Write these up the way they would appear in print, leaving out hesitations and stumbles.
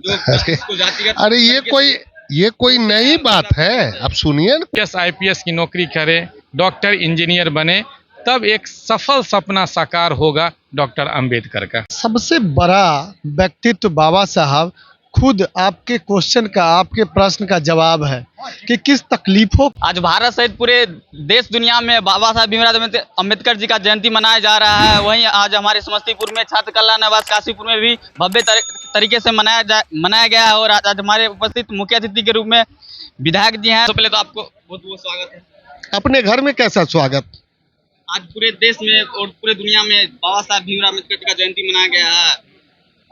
इसको जातिगत अरे ये कोई नई बात है। अब सुनिए ना। आईपीएस की नौकरी करे, डॉक्टर इंजीनियर बने, तब एक सफल सपना साकार होगा डॉक्टर अंबेडकर का। सबसे बड़ा व्यक्तित्व बाबा साहब खुद आपके क्वेश्चन का, आपके प्रश्न का जवाब है कि किस तकलीफों। आज भारत सहित पूरे देश दुनिया में बाबा साहब भीमराव अम्बेडकर जी का जयंती मनाया जा रहा है। वहीं आज हमारे समस्तीपुर में छात्र कल्याण आवास काशीपुर में भी भव्य तरीके से मनाया गया है। और आज हमारे उपस्थित मुख्य अतिथि के रूप में विधायक जी हैं। तो पहले तो आपको बहुत बहुत स्वागत है। अपने घर में कैसा स्वागत? आज पूरे देश में और पूरे दुनिया में बाबा साहब भीमराव अम्बेडकर जी का जयंती मनाया गया है,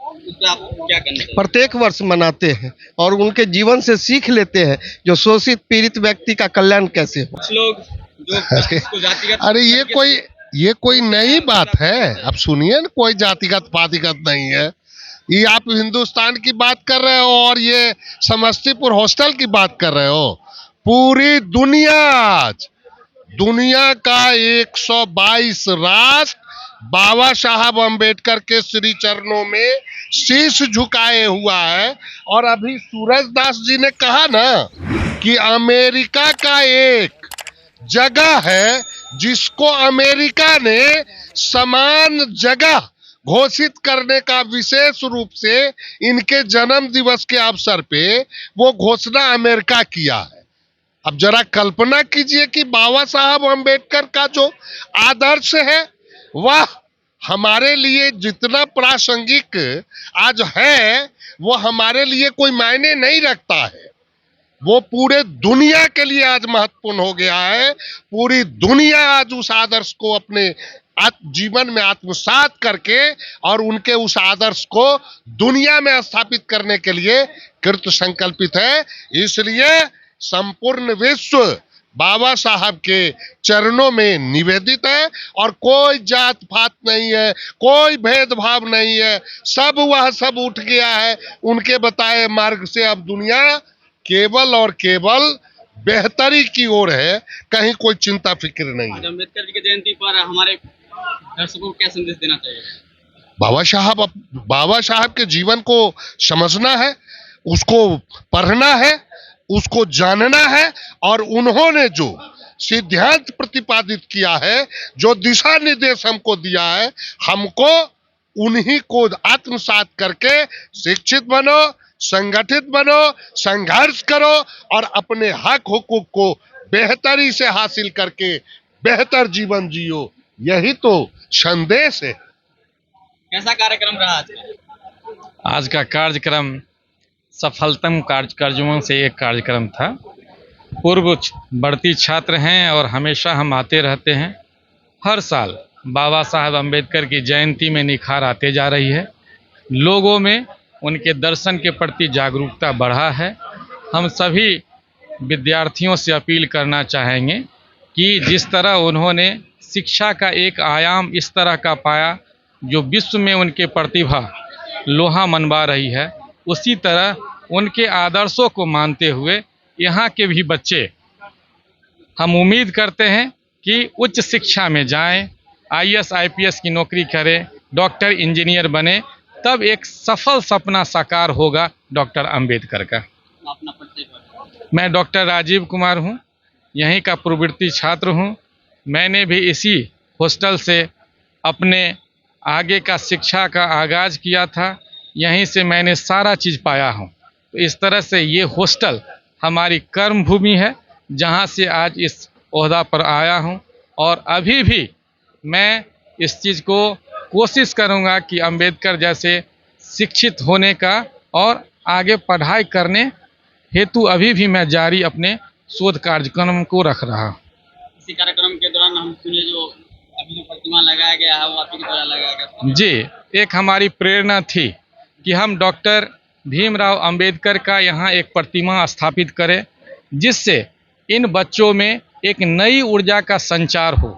उस पर आप क्या कहना चाहिए? प्रत्येक वर्ष मनाते हैं और उनके जीवन से सीख लेते हैं जो शोषित पीड़ित व्यक्ति का कल्याण कैसे हो। कुछ लोग जो इसको जातिगत अरे ये कोई नई बात है। अब सुनिए ना, कोई जातिगत पातिगत नहीं है। ये आप हिंदुस्तान की बात कर रहे हो और ये समस्तीपुर हॉस्टल की बात कर रहे हो। पूरी दुनिया का 122 राष्ट्र बाबा साहब अम्बेडकर के श्री चरणों में शीश झुकाए हुआ है। और अभी सूरजदास जी ने कहा ना कि अमेरिका का एक जगह है जिसको अमेरिका ने समान जगह घोषित करने का विशेष रूप से इनके जन्म दिवस के अवसर पे वो घोषणा अमेरिका किया है। अब जरा कल्पना कीजिए कि बाबा साहब अम्बेडकर का जो आदर्श है वह हमारे लिए जितना प्रासंगिक आज है वो हमारे लिए कोई मायने नहीं रखता है। वो पूरे दुनिया के लिए आज महत्वपूर्ण हो गया है। पूरी दुनिया आज उस आदर्श को अपने जीवन में आत्मसात करके और उनके उस आदर्श को दुनिया में स्थापित करने के लिए कृत संकल्पित है। इसलिए संपूर्ण विश्व बाबा साहब के चरणों में निवेदित है और कोई जात पात नहीं है, कोई भेदभाव नहीं है। सब उठ गया है उनके बताए मार्ग से। अब दुनिया केवल और केवल बेहतरी की ओर है, कहीं कोई चिंता फिक्र नहीं है। अम्बेडकर जी की जयंती पर हमारे दर्शकों को क्या संदेश देना चाहिए? बाबा साहब के जीवन को समझना है, उसको पढ़ना है, उसको जानना है और उन्होंने जो सिद्धांत प्रतिपादित किया है, जो दिशा निर्देश हमको दिया है, हमको उन्हीं को आत्मसात करके शिक्षित बनो, संगठित बनो, संघर्ष करो और अपने हक हुकूक को बेहतरी से हासिल करके बेहतर जीवन जियो। यही तो संदेश है। कैसा कार्यक्रम रहा आज का कार्यक्रम सफलतम कार्यक्रमों से एक कार्यक्रम था। पूर्व बढ़ती छात्र हैं और हमेशा हम आते रहते हैं। हर साल बाबा साहब अम्बेडकर की जयंती में निखार आते जा रही है। लोगों में उनके दर्शन के प्रति जागरूकता बढ़ा है। हम सभी विद्यार्थियों से अपील करना चाहेंगे कि जिस तरह उन्होंने शिक्षा का एक आयाम इस तरह का पाया जो विश्व में उनके प्रतिभा लोहा मनवा रही है, उसी तरह उनके आदर्शों को मानते हुए यहाँ के भी बच्चे हम उम्मीद करते हैं कि उच्च शिक्षा में जाएं, आईएएस आईपीएस की नौकरी करें, डॉक्टर इंजीनियर बने, तब एक सफल सपना साकार होगा डॉक्टर अंबेडकर का। अपना परिचय? मैं डॉक्टर राजीव कुमार हूँ, यहीं का प्रवृत्ति छात्र हूँ। मैंने भी इसी हॉस्टल से अपने आगे का शिक्षा का आगाज़ किया था। यहीं से मैंने सारा चीज़ पाया हूँ। तो इस तरह से ये हॉस्टल हमारी कर्म भूमि है, जहाँ से आज इस ओहदा पर आया हूँ। और अभी भी मैं इस चीज़ को कोशिश करूँगा कि अंबेडकर जैसे शिक्षित होने का और आगे पढ़ाई करने हेतु अभी भी मैं जारी अपने शोध कार्यक्रम को रख रहा हूँ। इसी कार्यक्रम के दौरान हम सुने जो अभी जो प्रतिमा लगाया गया है वो आप ही के द्वारा लगाया गया? जी, एक हमारी प्रेरणा थी कि हम डॉक्टर भीमराव अंबेडकर का यहाँ एक प्रतिमा स्थापित करें, जिससे इन बच्चों में एक नई ऊर्जा का संचार हो।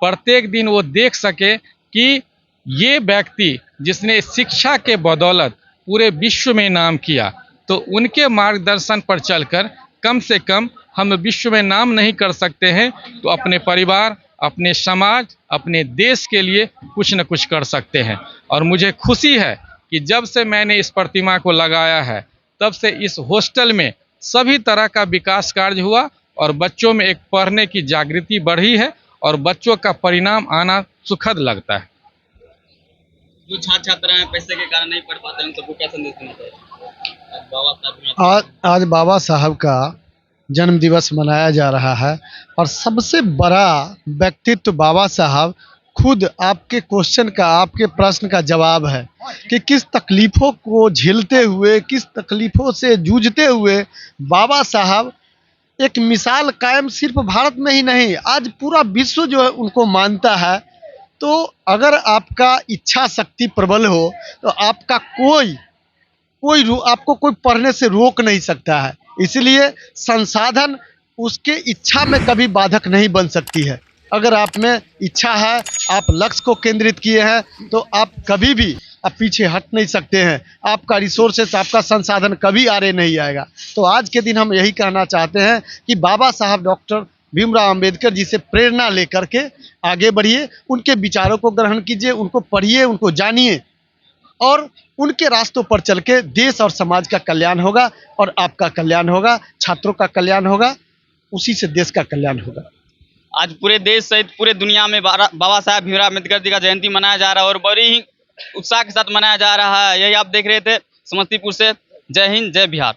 प्रत्येक दिन वो देख सके कि ये व्यक्ति जिसने शिक्षा के बदौलत पूरे विश्व में नाम किया, तो उनके मार्गदर्शन पर चलकर कम से कम हम विश्व में नाम नहीं कर सकते हैं तो अपने परिवार, अपने समाज, अपने देश के लिए कुछ न कुछ कर सकते हैं। और मुझे खुशी है कि जब से मैंने इस प्रतिमा को लगाया है तब से इस हॉस्टल में सभी तरह का विकास कार्य हुआ और बच्चों में एक पढ़ने की जागृति बढ़ी है और बच्चों का परिणाम आना सुखद लगता है। जो छात्र छात्रा हैं पैसे के कारण नहीं पढ़ पाते हैं, उन सबको क्या संदेश देना चाहिए बाबा साहब? आज बाबा साहब का जन्म दिवस मनाया जा रहा है और सबसे बड़ा व्यक्तित्व बाबा साहब खुद आपके क्वेश्चन का, आपके प्रश्न का जवाब है कि किस तकलीफ़ों को झेलते हुए, किस तकलीफ़ों से जूझते हुए बाबा साहब एक मिसाल कायम सिर्फ भारत में ही नहीं, आज पूरा विश्व जो है उनको मानता है। तो अगर आपका इच्छा शक्ति प्रबल हो तो आपका आपको कोई पढ़ने से रोक नहीं सकता है। इसलिए संसाधन उसके इच्छा में कभी बाधक नहीं बन सकती है। अगर आप में इच्छा है, आप लक्ष्य को केंद्रित किए हैं तो आप कभी भी पीछे हट नहीं सकते हैं। आपका रिसोर्सेस, आपका संसाधन कभी आड़े नहीं आएगा। तो आज के दिन हम यही कहना चाहते हैं कि बाबा साहब डॉक्टर भीमराव अंबेडकर जी से प्रेरणा लेकर के आगे बढ़िए, उनके विचारों को ग्रहण कीजिए, उनको पढ़िए, उनको जानिए और उनके रास्तों पर चल के देश और समाज का कल्याण होगा और आपका कल्याण होगा, छात्रों का कल्याण होगा, उसी से देश का कल्याण होगा। आज पूरे देश सहित पूरे दुनिया में बाबा साहब भीमराव अम्बेडकर जी का जयंती मनाया जा रहा है और बड़ी ही उत्साह के साथ मनाया जा रहा है। यही आप देख रहे थे समस्तीपुर से। जय हिंद, जय बिहार।